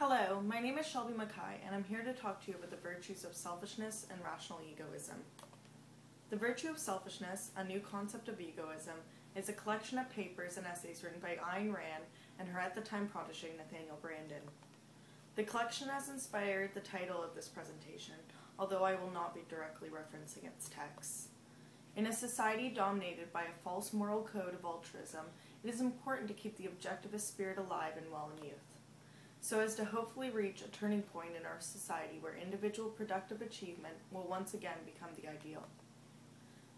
Hello, my name is Shelby Mackay, and I'm here to talk to you about the virtues of selfishness and rational egoism. The virtue of selfishness, a new concept of egoism, is a collection of papers and essays written by Ayn Rand and her at-the-time protege Nathaniel Branden. The collection has inspired the title of this presentation, although I will not be directly referencing its texts. In a society dominated by a false moral code of altruism, it is important to keep the objectivist spirit alive and well in youth, so as to hopefully reach a turning point in our society where individual productive achievement will once again become the ideal.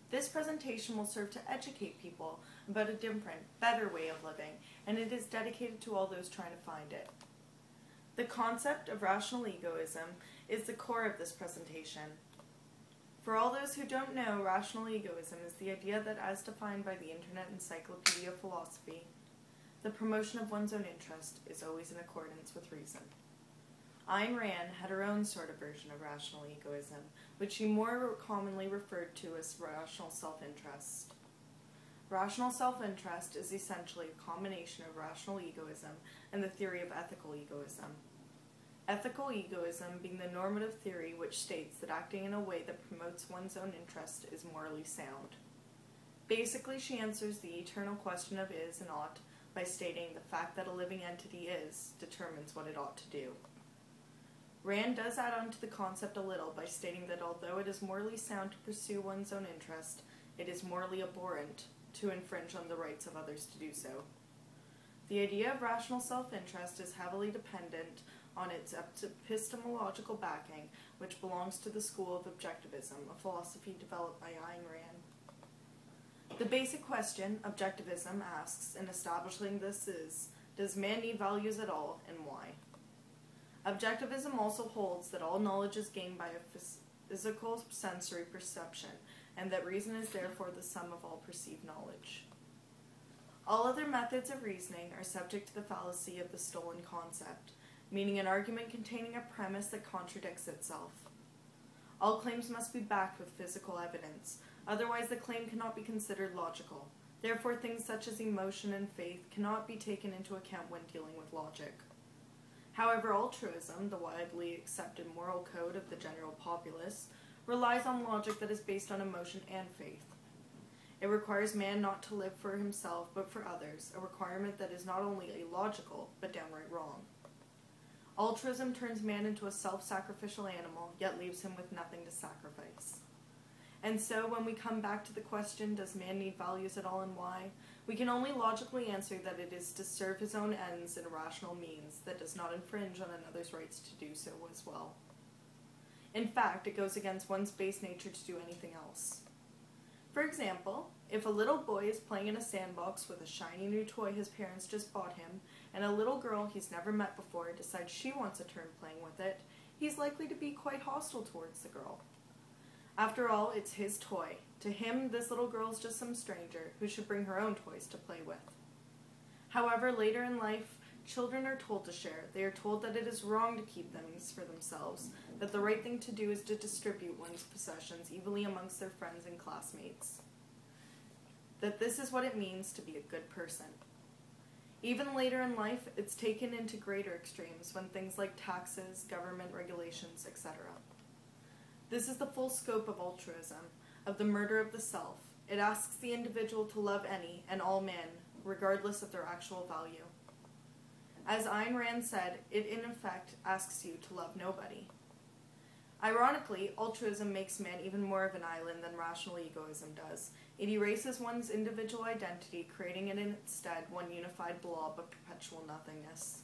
This presentation will serve to educate people about a different, better way of living, and it is dedicated to all those trying to find it. The concept of rational egoism is the core of this presentation. For all those who don't know, rational egoism is the idea that, as defined by the Internet Encyclopedia of Philosophy, the promotion of one's own interest is always in accordance with reason. Ayn Rand had her own sort of version of rational egoism, which she more commonly referred to as rational self-interest. Rational self-interest is essentially a combination of rational egoism and the theory of ethical egoism. Ethical egoism being the normative theory which states that acting in a way that promotes one's own interest is morally sound. Basically, she answers the eternal question of is and ought by stating the fact that a living entity is determines what it ought to do. Rand does add on to the concept a little by stating that although it is morally sound to pursue one's own interest, it is morally abhorrent to infringe on the rights of others to do so. The idea of rational self-interest is heavily dependent on its epistemological backing, which belongs to the school of objectivism, a philosophy developed by Ayn Rand. The basic question objectivism asks in establishing this is, does man need values at all, and why? Objectivism also holds that all knowledge is gained by a physical sensory perception, and that reason is therefore the sum of all perceived knowledge. All other methods of reasoning are subject to the fallacy of the stolen concept, meaning an argument containing a premise that contradicts itself. All claims must be backed with physical evidence, otherwise the claim cannot be considered logical. Therefore, things such as emotion and faith cannot be taken into account when dealing with logic. However, altruism, the widely accepted moral code of the general populace, relies on logic that is based on emotion and faith. It requires man not to live for himself but for others, a requirement that is not only illogical but downright wrong. Altruism turns man into a self-sacrificial animal, yet leaves him with nothing to sacrifice. And so when we come back to the question, does man need values at all and why, we can only logically answer that it is to serve his own ends in a rational means that does not infringe on another's rights to do so as well. In fact, it goes against one's base nature to do anything else. For example, if a little boy is playing in a sandbox with a shiny new toy his parents just bought him, and a little girl he's never met before decides she wants a turn playing with it, he's likely to be quite hostile towards the girl. After all, it's his toy. To him, this little girl is just some stranger who should bring her own toys to play with. However, later in life, children are told to share. They are told that it is wrong to keep things for themselves, that the right thing to do is to distribute one's possessions evenly amongst their friends and classmates, that this is what it means to be a good person. Even later in life, it's taken into greater extremes when things like taxes, government regulations, etc. This is the full scope of altruism, of the murder of the self. It asks the individual to love any and all men, regardless of their actual value. As Ayn Rand said, it in effect asks you to love nobody. Ironically, altruism makes man even more of an island than rational egoism does. It erases one's individual identity, creating it instead one unified blob of perpetual nothingness.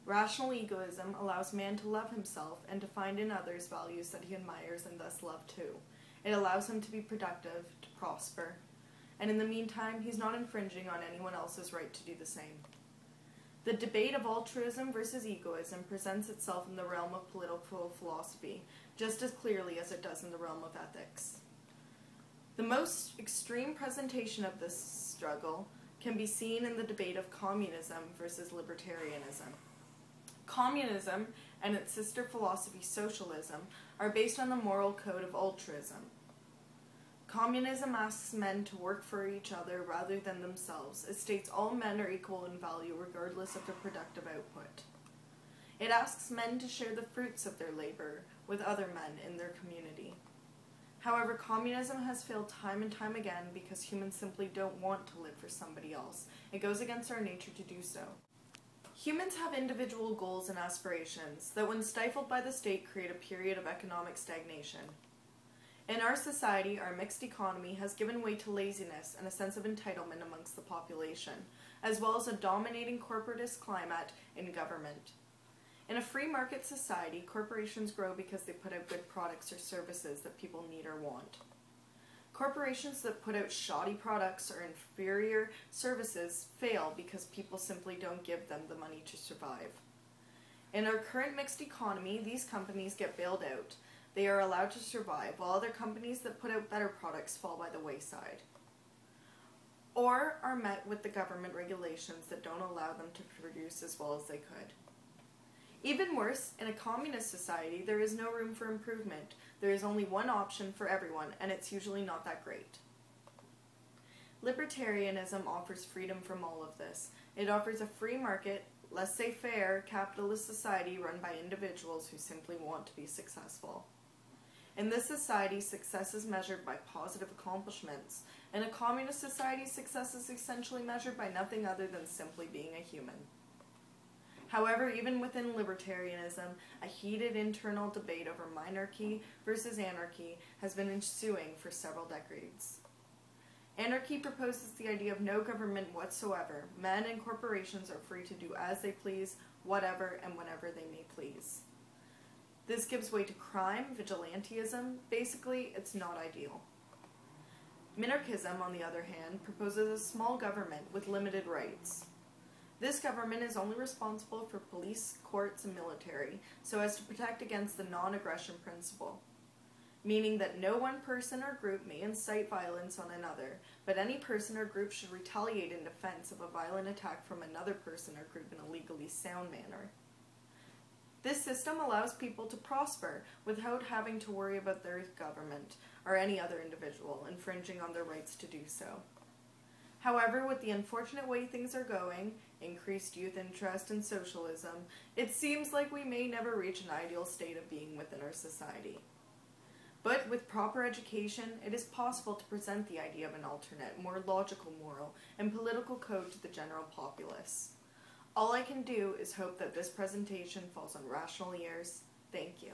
Rational egoism allows man to love himself and to find in others values that he admires and thus love too. It allows him to be productive, to prosper, and in the meantime, he's not infringing on anyone else's right to do the same. The debate of altruism versus egoism presents itself in the realm of political philosophy just as clearly as it does in the realm of ethics. The most extreme presentation of this struggle can be seen in the debate of communism versus libertarianism. Communism and its sister philosophy, socialism, are based on the moral code of altruism. Communism asks men to work for each other rather than themselves. It states all men are equal in value regardless of their productive output. It asks men to share the fruits of their labor with other men in their community. However, communism has failed time and time again because humans simply don't want to live for somebody else. It goes against our nature to do so. Humans have individual goals and aspirations that, when stifled by the state, create a period of economic stagnation. In our society, our mixed economy has given way to laziness and a sense of entitlement amongst the population, as well as a dominating corporatist climate in government. In a free market society, corporations grow because they put out good products or services that people need or want. Corporations that put out shoddy products or inferior services fail because people simply don't give them the money to survive. In our current mixed economy, these companies get bailed out. They are allowed to survive, while other companies that put out better products fall by the wayside, or are met with the government regulations that don't allow them to produce as well as they could. Even worse, in a communist society, there is no room for improvement. There is only one option for everyone, and it's usually not that great. Libertarianism offers freedom from all of this. It offers a free market, laissez-faire, capitalist society run by individuals who simply want to be successful. In this society, success is measured by positive accomplishments. In a communist society, success is essentially measured by nothing other than simply being a human. However, even within libertarianism, a heated internal debate over monarchy versus anarchy has been ensuing for several decades. Anarchy proposes the idea of no government whatsoever. Men and corporations are free to do as they please, whatever and whenever they may please. This gives way to crime, vigilantism. Basically, it's not ideal. Minarchism, on the other hand, proposes a small government with limited rights. This government is only responsible for police, courts, and military, so as to protect against the non-aggression principle, meaning that no one person or group may incite violence on another, but any person or group should retaliate in defense of a violent attack from another person or group in a legally sound manner. This system allows people to prosper without having to worry about their government or any other individual infringing on their rights to do so. However, with the unfortunate way things are going, increased youth interest in socialism, it seems like we may never reach an ideal state of being within our society. But with proper education, it is possible to present the idea of an alternate, more logical moral and political code to the general populace. All I can do is hope that this presentation falls on rational ears. Thank you.